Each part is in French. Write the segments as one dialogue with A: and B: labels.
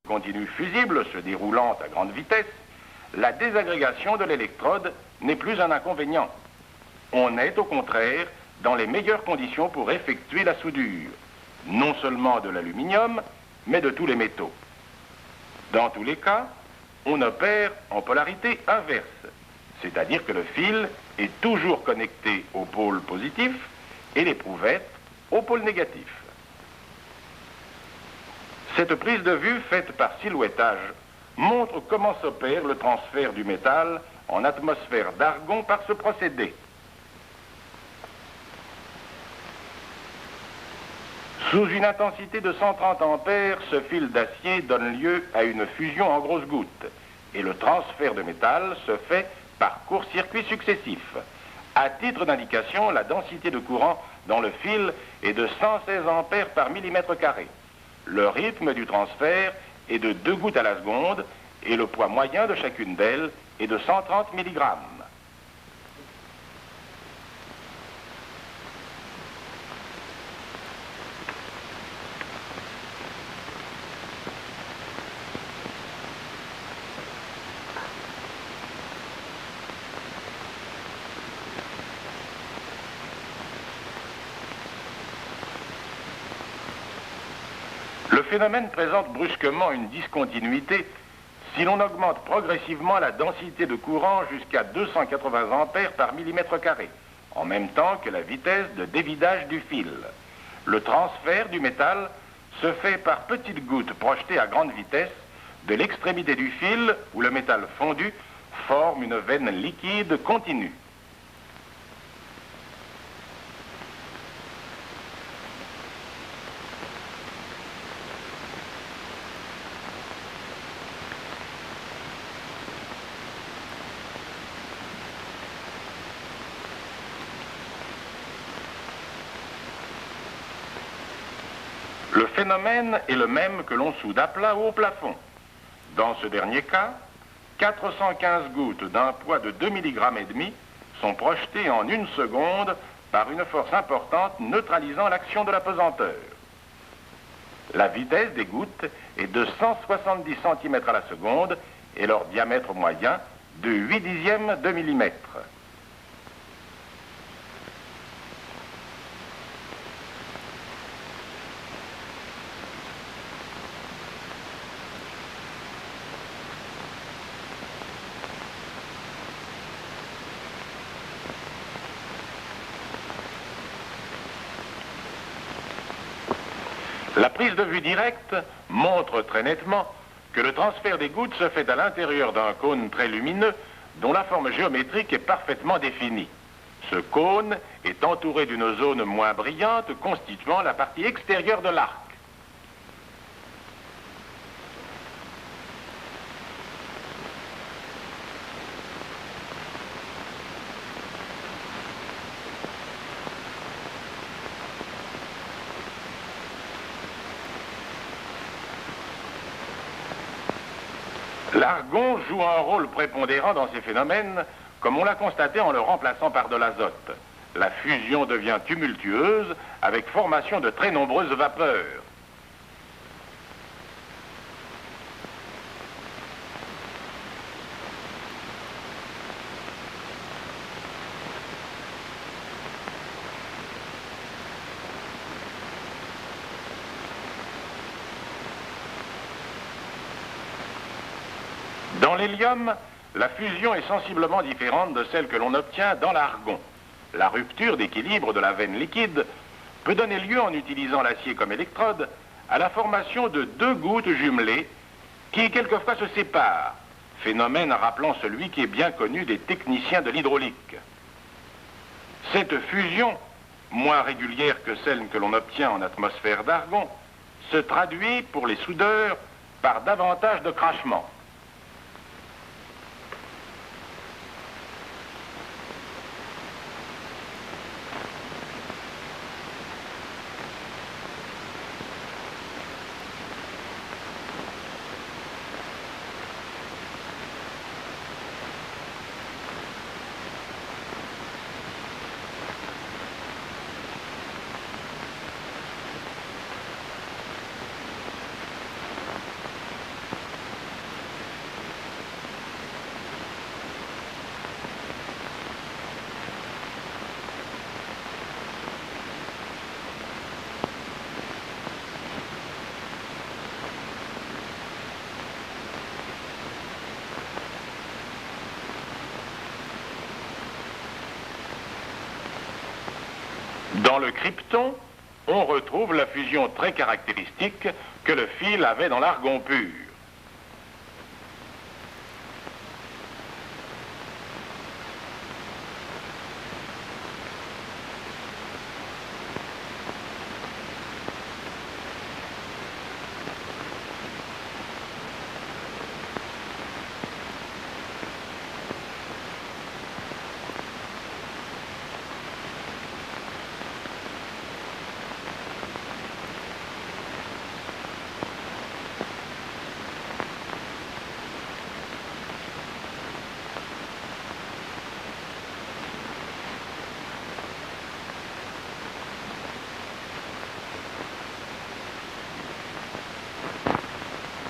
A: continue fusible se déroulant à grande vitesse, la désagrégation de l'électrode n'est plus un inconvénient. On est au contraire dans les meilleures conditions pour effectuer la soudure, non seulement de l'aluminium, mais de tous les métaux. Dans tous les cas, on opère en polarité inverse, c'est-à-dire que le fil est toujours connecté au pôle positif et l'éprouvette au pôle négatif. Cette prise de vue faite par silhouettage montre comment s'opère le transfert du métal en atmosphère d'argon par ce procédé. Sous une intensité de 130 ampères, ce fil d'acier donne lieu à une fusion en grosses gouttes et le transfert de métal se fait par court-circuit successif. À titre d'indication, la densité de courant dans le fil est de 116 ampères par millimètre carré. Le rythme du transfert est de 2 gouttes à la seconde et le poids moyen de chacune d'elles est de 130 mg. Le phénomène présente brusquement une discontinuité si l'on augmente progressivement la densité de courant jusqu'à 280 ampères par millimètre carré, en même temps que la vitesse de dévidage du fil. Le transfert du métal se fait par petites gouttes projetées à grande vitesse de l'extrémité du fil où le métal fondu forme une veine liquide continue. Le phénomène est le même que l'on soude à plat ou au plafond. Dans ce dernier cas, 415 gouttes d'un poids de 2,5 mg sont projetées en 1 seconde par une force importante neutralisant l'action de la pesanteur. La vitesse des gouttes est de 170 cm à la seconde et leur diamètre moyen de 0,8 de millimètre. La prise de vue directe montre très nettement que le transfert des gouttes se fait à l'intérieur d'un cône très lumineux dont la forme géométrique est parfaitement définie. Ce cône est entouré d'une zone moins brillante constituant la partie extérieure de l'arc. L'argon joue un rôle prépondérant dans ces phénomènes, comme on l'a constaté en le remplaçant par de l'azote. La fusion devient tumultueuse avec formation de très nombreuses vapeurs. Dans l'hélium, la fusion est sensiblement différente de celle que l'on obtient dans l'argon. La rupture d'équilibre de la veine liquide peut donner lieu, en utilisant l'acier comme électrode, à la formation de 2 gouttes jumelées qui quelquefois se séparent, phénomène rappelant celui qui est bien connu des techniciens de l'hydraulique. Cette fusion, moins régulière que celle que l'on obtient en atmosphère d'argon, se traduit pour les soudeurs par davantage de crachements. Dans le krypton, on retrouve la fusion très caractéristique que le fil avait dans l'argon pur.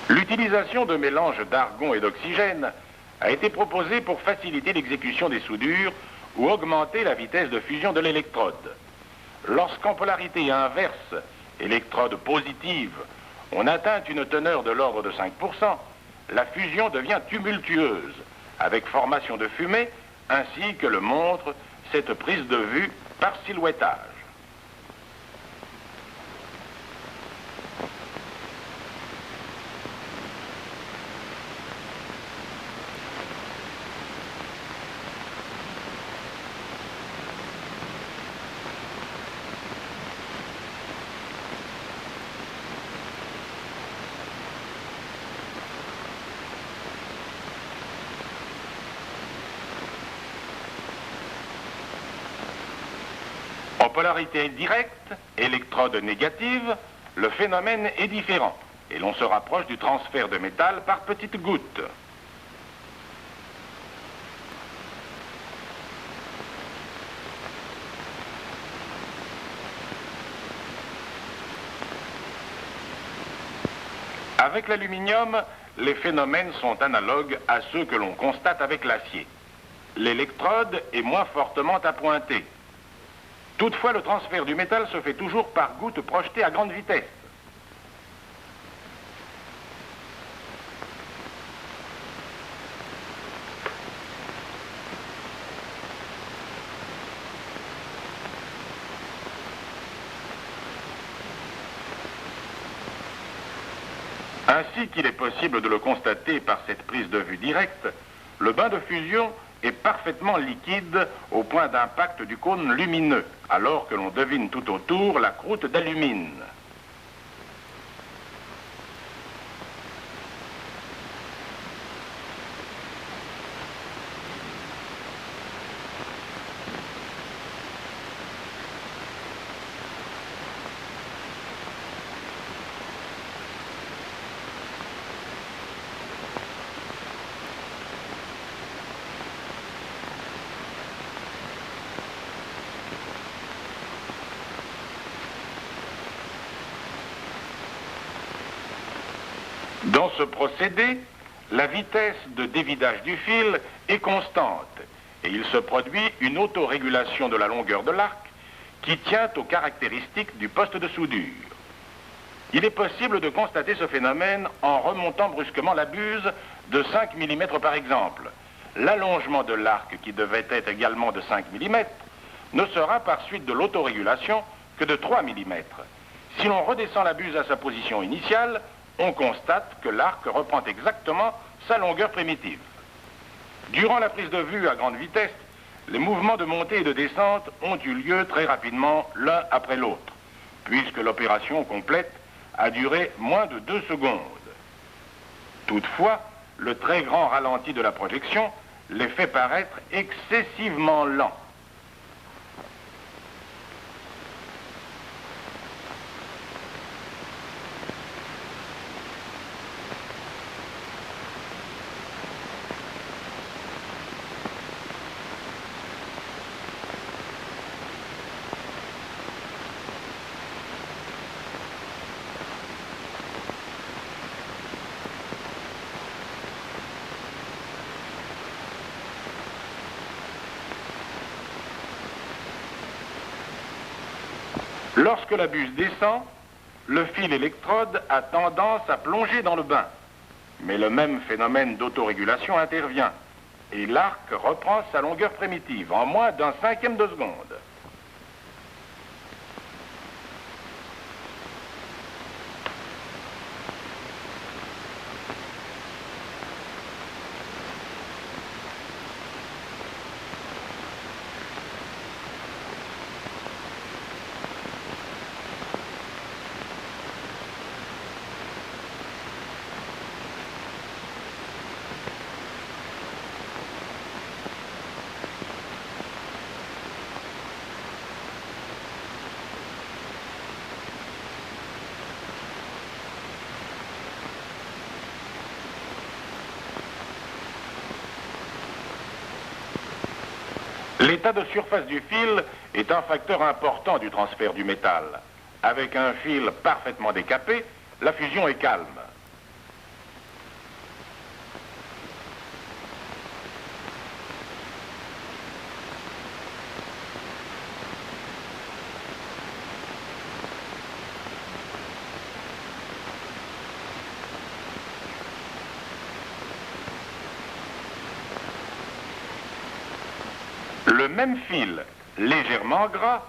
A: L'utilisation de mélanges d'argon et d'oxygène a été proposée pour faciliter l'exécution des soudures ou augmenter la vitesse de fusion de l'électrode. Lorsqu'en polarité inverse, électrode positive, on atteint une teneur de l'ordre de 5%, la fusion devient tumultueuse, avec formation de fumée, ainsi que le montre cette prise de vue par silhouettage. En polarité directe, électrode négative, le phénomène est différent et l'on se rapproche du transfert de métal par petites gouttes. Avec l'aluminium, les phénomènes sont analogues à ceux que l'on constate avec l'acier. L'électrode est moins fortement appointée. Toutefois, le transfert du métal se fait toujours par gouttes projetées à grande vitesse. Ainsi qu'il est possible de le constater par cette prise de vue directe, le bain de fusion est parfaitement liquide au point d'impact du cône lumineux, alors que l'on devine tout autour la croûte d'alumine. Dans ce procédé, la vitesse de dévidage du fil est constante et il se produit une autorégulation de la longueur de l'arc qui tient aux caractéristiques du poste de soudure. Il est possible de constater ce phénomène en remontant brusquement la buse de 5 mm par exemple. L'allongement de l'arc, qui devait être également de 5 mm, ne sera par suite de l'autorégulation que de 3 mm. Si l'on redescend la buse à sa position initiale, on constate que l'arc reprend exactement sa longueur primitive. Durant la prise de vue à grande vitesse, les mouvements de montée et de descente ont eu lieu très rapidement l'un après l'autre, puisque l'opération complète a duré moins de 2 secondes. Toutefois, le très grand ralenti de la projection les fait paraître excessivement lents. Lorsque la buse descend, le fil électrode a tendance à plonger dans le bain. Mais le même phénomène d'autorégulation intervient et l'arc reprend sa longueur primitive en moins d'un cinquième de seconde. L'état de surface du fil est un facteur important du transfert du métal. Avec un fil parfaitement décapé, la fusion est calme. Le même fil, légèrement gras,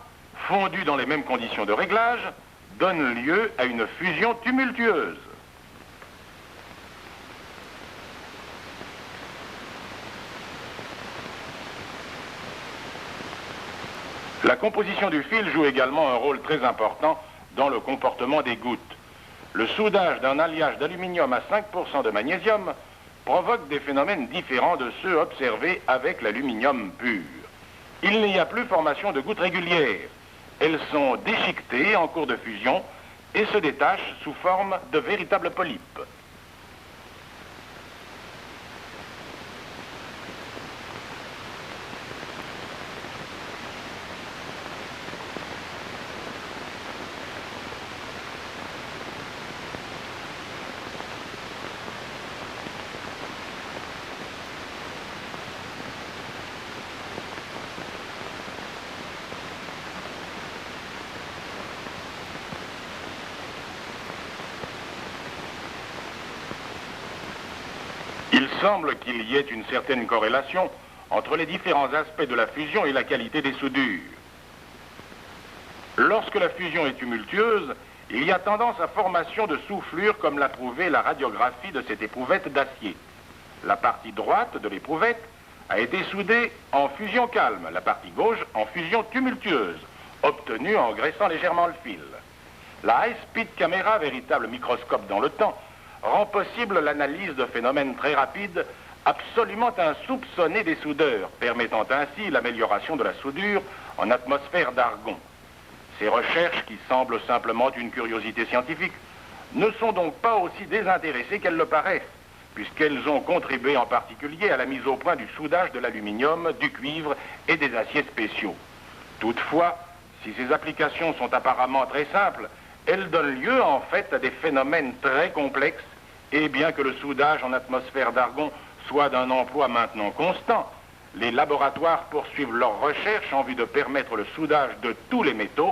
A: fondu dans les mêmes conditions de réglage, donne lieu à une fusion tumultueuse. La composition du fil joue également un rôle très important dans le comportement des gouttes. Le soudage d'un alliage d'aluminium à 5% de magnésium provoque des phénomènes différents de ceux observés avec l'aluminium pur. Il n'y a plus formation de gouttes régulières. Elles sont déchiquetées en cours de fusion et se détachent sous forme de véritables polypes. Il semble qu'il y ait une certaine corrélation entre les différents aspects de la fusion et la qualité des soudures. Lorsque la fusion est tumultueuse, il y a tendance à formation de soufflures comme l'a prouvé la radiographie de cette éprouvette d'acier. La partie droite de l'éprouvette a été soudée en fusion calme, la partie gauche en fusion tumultueuse, obtenue en graissant légèrement le fil. La high-speed caméra, véritable microscope dans le temps, rend possible l'analyse de phénomènes très rapides, absolument insoupçonnés des soudeurs, permettant ainsi l'amélioration de la soudure en atmosphère d'argon. Ces recherches, qui semblent simplement une curiosité scientifique, ne sont donc pas aussi désintéressées qu'elles le paraissent, puisqu'elles ont contribué en particulier à la mise au point du soudage de l'aluminium, du cuivre et des aciers spéciaux. Toutefois, si ces applications sont apparemment très simples, elles donnent lieu en fait à des phénomènes très complexes, et bien que le soudage en atmosphère d'argon soit d'un emploi maintenant constant, les laboratoires poursuivent leurs recherches en vue de permettre le soudage de tous les métaux